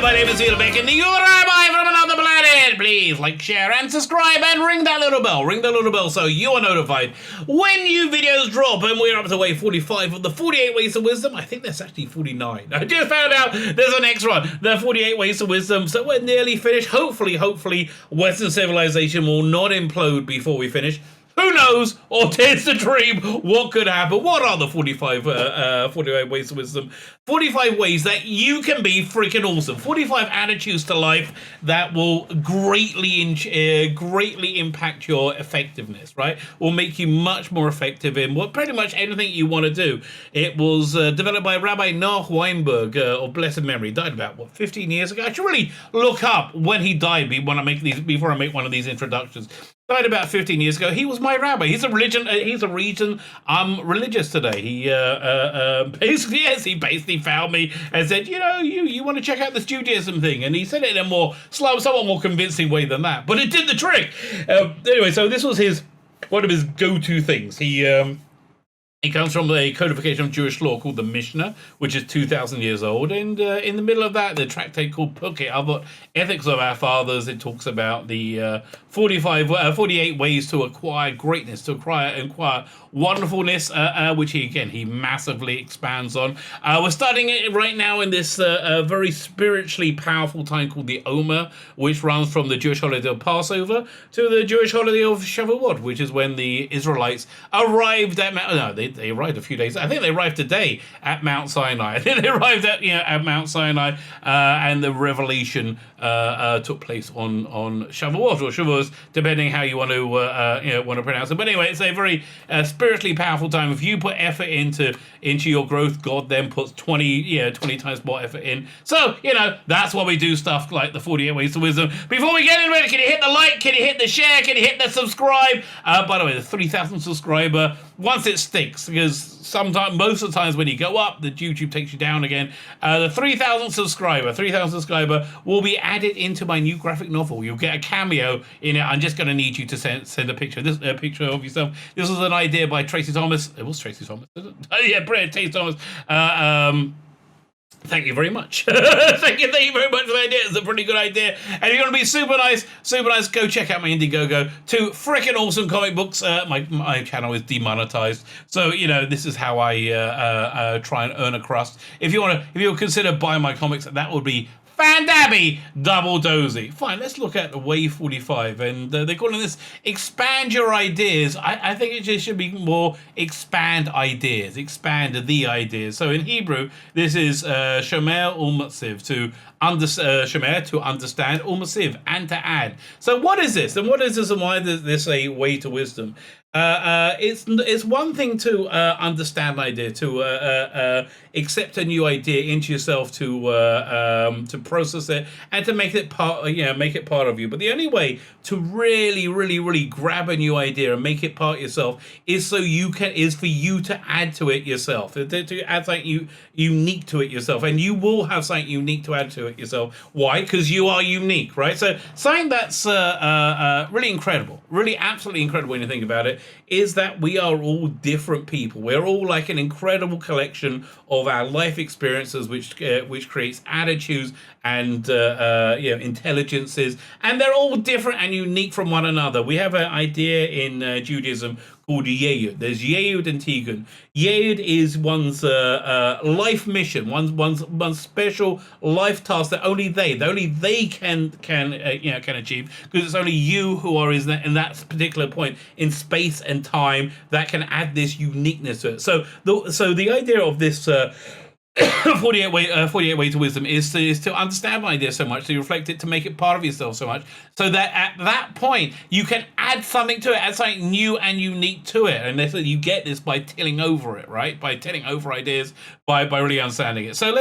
My name is Felix and you're Rabbi from another planet. Please like, share, and subscribe, and ring that little bell. Ring the little bell so you are notified when new videos drop. And we're up to way 45 of the 48 Ways of Wisdom. I think that's actually 49. I just found out there's a next one, the 48 Ways of Wisdom. So we're nearly finished. Hopefully, Western civilization will not implode before we finish. Who knows, or dares to dream what could happen. What are the 48 Ways of Wisdom? 45 ways that you can be freaking awesome. 45 attitudes to life that will greatly impact your effectiveness, right? Will make you much more effective in pretty much anything you want to do. It was developed by Rabbi Noah Weinberg, of blessed memory. Died about, 15 years ago? I should really look up when he died before I make one of these introductions. Died about 15 years ago. He was my rabbi. He's a region religious today. He basically found me and said, you want to check out this Judaism thing, and he said it in a somewhat more convincing way than that, but it did the trick. Anyway, so this was one of his go-to things. It comes from a codification of Jewish law called the Mishnah, which is 2,000 years old. And in the middle of that, the tractate called Pukei Avot, Ethics of Our Fathers. It talks about the 48 ways to acquire greatness, to acquire wonderfulness, which he massively expands on. We're studying it right now in this very spiritually powerful time called the Omer, which runs from the Jewish holiday of Passover to the Jewish holiday of Shavuot, which is when the Israelites arrived at they arrived a few days. I think they arrived today at Mount Sinai. I think they arrived at Mount Sinai, and the revelation took place on Shavuot or Shavuos, depending how you want to pronounce it. But anyway, it's a very spiritually powerful time. If you put effort into your growth, God then puts 20 times more effort in. So that's why we do stuff like the 48 Ways to Wisdom. Before we get into it, can you hit the like? Can you hit the share? Can you hit the subscribe? By the way, the 3,000 subscriber, once it sticks, because most of the times when you go up, the YouTube takes you down again. The 3,000 subscriber will be added into my new graphic novel. You'll get a cameo in it. I'm just going to need you to send a picture. A picture of yourself. This was an idea by Tracy Thomas. It was Tracy Thomas, isn't it? Oh yeah, brilliant, Tracy Thomas. Thank you very much. Thank you very much for the idea. It's a pretty good idea. And if you want to be super nice, go check out my Indiegogo. 2 freaking awesome comic books. My channel is demonetized, so this is how I try and earn a crust. If you consider buying my comics, that would be Fandabby double dozy. Fine, let's look at the Way 45, and they're calling this expand your ideas. I think it just should be more expand ideas, expand the ideas. So in Hebrew, this is shomer ulmasiv, to understand, ulmasiv, and to add. So what is this, and why is this a way to wisdom? It's one thing to understand an idea, to accept a new idea into yourself, to process it, and to make it part of you. But the only way to really grab a new idea and make it part of yourself is for you to add to it yourself, to add something unique to it yourself, and you will have something unique to add to it yourself. Why? Because you are unique, right? So something that's really incredible, really absolutely incredible when you think about it, is that we are all different people. We're all like an incredible collection of our life experiences, which creates attitudes and intelligences, and they're all different and unique from one another. We have an idea in Judaism called Yehud. There's Yehud and Tikkun. Yehud is one's life mission, one's special life task that only they can achieve, because it's only you who are in that particular point in space and time that can add this uniqueness to it. So the idea of this 48 Ways to Wisdom is to understand my idea so much, to reflect it, to make it part of yourself so much, so that at that point you can add something to it, add something new and unique to it. And you get this by tilling over it, right? By tilling over ideas, by really understanding it. So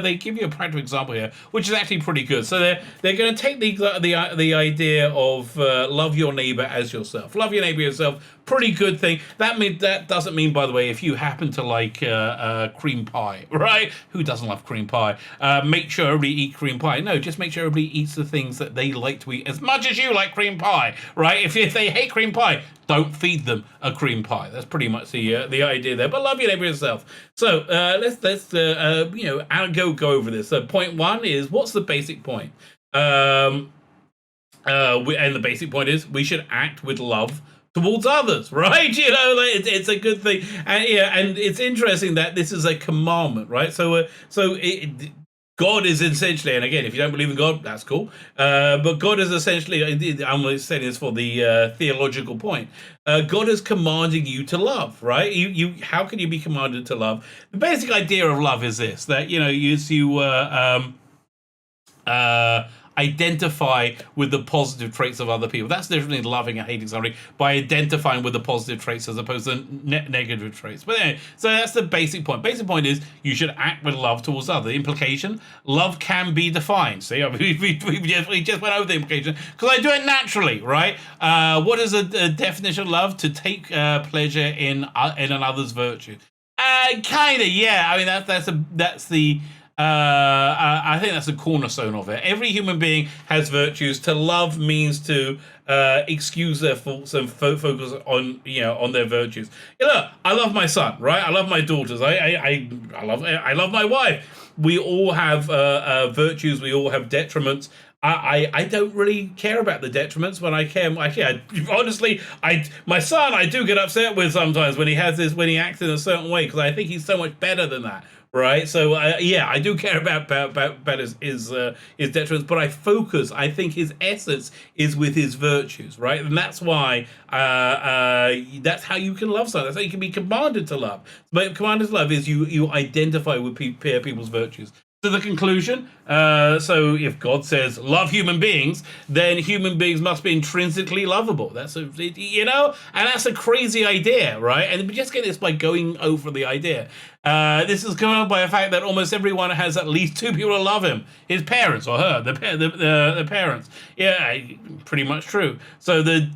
they give you a practical example here, which is actually pretty good. So they're going to take the idea of love your neighbor as yourself. Love your neighbor yourself. Pretty good thing. That doesn't mean, by the way, if you happen to like cream pie, right? pie. Who doesn't love cream pie? Make sure everybody eat cream pie. No, just make sure everybody eats the things that they like to eat as much as you like cream pie, right? If they hate cream pie, don't feed them a cream pie. That's pretty much the idea there. But love your neighbor yourself. So let's go over this. So point one is, what's the basic point? And the basic point is, we should act with love towards others, right? It's a good thing, and it's interesting that this is a commandment, right? God is essentially, and again, if you don't believe in God, that's cool. But God is essentially, I'm saying this for the theological point. God is commanding you to love, right? How can you be commanded to love? The basic idea of love is this: that you identify with the positive traits of other people. That's different than loving and hating somebody, by identifying with the positive traits as opposed to negative traits. But anyway, so that's the basic point. Basic point is, you should act with love towards others. The implication: love can be defined. See, we just went over the implication because I do it naturally, right? What is a definition of love? To take pleasure in another's virtue. Kind of, yeah. I mean, I think that's the cornerstone of it. Every human being has virtues. To love means to excuse their faults and focus on their virtues. Look, I love my son, right? I love my daughters. I love my wife. We all have virtues. We all have detriments. I don't really care about the detriments. When I care, honestly, my son, I do get upset with sometimes when he acts in a certain way, because I think he's so much better than that. Right, so I do care about his detriments, but I think his essence is with his virtues, right? And that's why that's how you can love someone. That's how you can be commanded to love. But commanded to love is you identify with people's virtues. To the conclusion, so if God says love human beings, then human beings must be intrinsically lovable. And that's a crazy idea, right? And we just get this by going over the idea. This is covered by the fact that almost everyone has at least two people who love him: his parents or her, the parents. Yeah, pretty much true. So the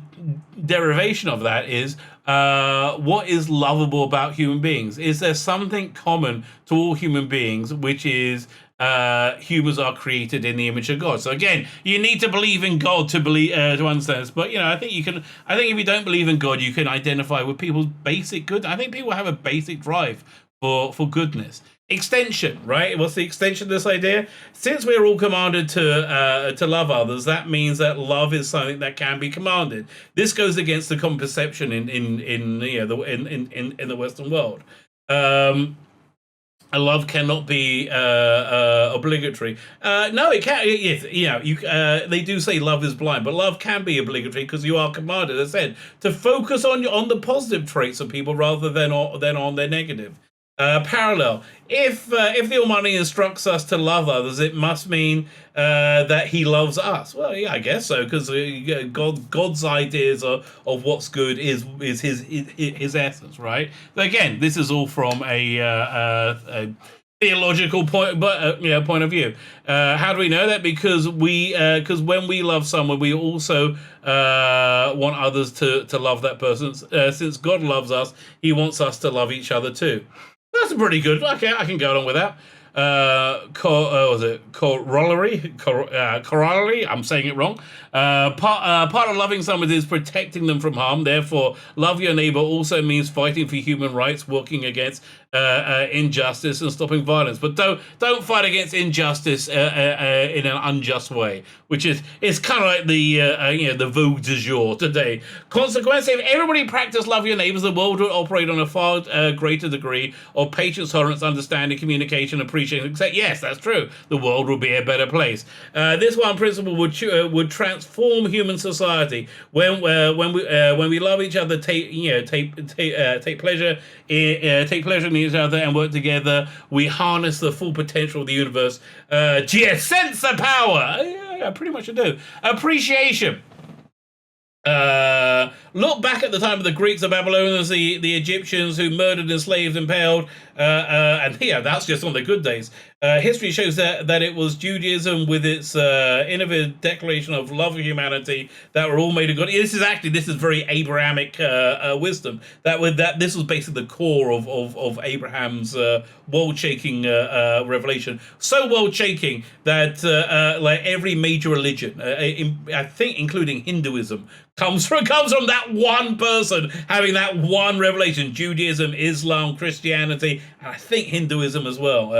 derivation of that is, what is lovable about human beings? Is there something common to all human beings, which is humans are created in the image of God? So again, you need to believe in God to understand this. But I think if you don't believe in God, you can identify with people's basic good. I think people have a basic drive for goodness. Extension, right? What's the extension of this idea? Since we're all commanded to love others, that means that love is something that can be commanded. This goes against the common perception in the Western world. Love cannot be obligatory. No, it can't. Yes, they do say love is blind, but love can be obligatory because you are commanded, as I said, to focus on the positive traits of people rather than on their negative. Parallel. If the Almighty instructs us to love others, it must mean that He loves us. Well, yeah, I guess so, because God's ideas of what's good is His essence, right? But again, this is all from a theological point of view. How do we know that? Because when we love someone, we also want others to love that person. Since God loves us, He wants us to love each other too. That's pretty good. Okay, I can go along with that. Corollary? I'm saying it wrong. Part of loving someone is protecting them from harm. Therefore, love your neighbor also means fighting for human rights, working against injustice, and stopping violence. But don't fight against injustice in an unjust way, which is kind of like the vogue du jour today. Consequently, if everybody practiced love your neighbors, the world would operate on a far greater degree of patience, tolerance, understanding, communication, appreciation. Yes, that's true. The world would be a better place. This one principle would transform human society. When we love each other, take pleasure in each other and work together, we harness the full potential of the universe. Sense the power. Yeah, pretty much I do. Appreciation. Look back at the time of the Greeks, the Babylonians, the Egyptians who murdered, enslaved, impaled, and yeah, that's just on the good days. History shows that it was Judaism with its innovative declaration of love of humanity that were all made of God. This is very Abrahamic wisdom. This was basically the core of Abraham's world-shaking revelation. So world-shaking that like every major religion, I think including Hinduism, comes from that one person having that one revelation. Judaism, Islam, Christianity, and I think Hinduism as well.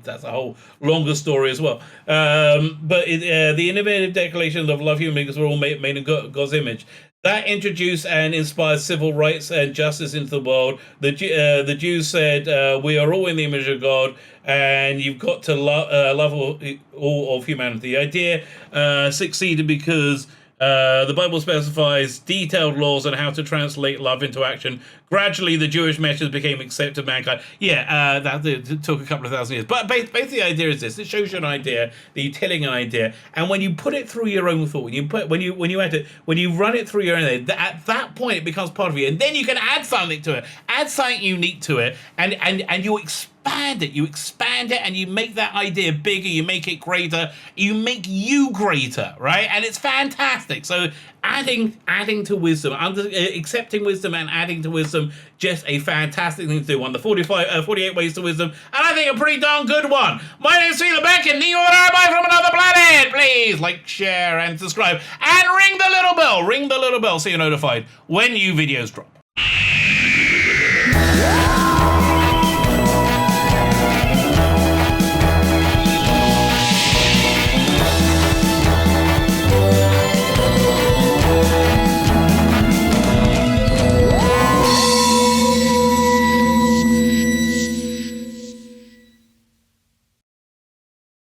That's a whole longer story as well. But the innovative declarations of love, human beings were all made in God's image. That introduced and inspired civil rights and justice into the world. The Jews said, we are all in the image of God, and you've got to love all of humanity. The idea succeeded because the Bible specifies detailed laws on how to translate love into action. Gradually, the Jewish message became accepted of mankind. Yeah, that took a couple of thousand years. But basically, the idea is this: it shows you an idea, that you're telling an idea, and when you put it through your own thought, when you run it through your own head, at that point it becomes part of you, and then you can add something to it, add something unique to it, and you expand it, and you make that idea bigger, you make it greater, you make you greater, right? And it's fantastic. So adding to wisdom, accepting wisdom and adding to wisdom, just a fantastic thing to do. One, the 48 ways to wisdom, and I think a pretty darn good one. My name's Felix Beck, and you're Rabbi from another planet. Please like, share, and subscribe, and ring the little bell so you're notified when new videos drop.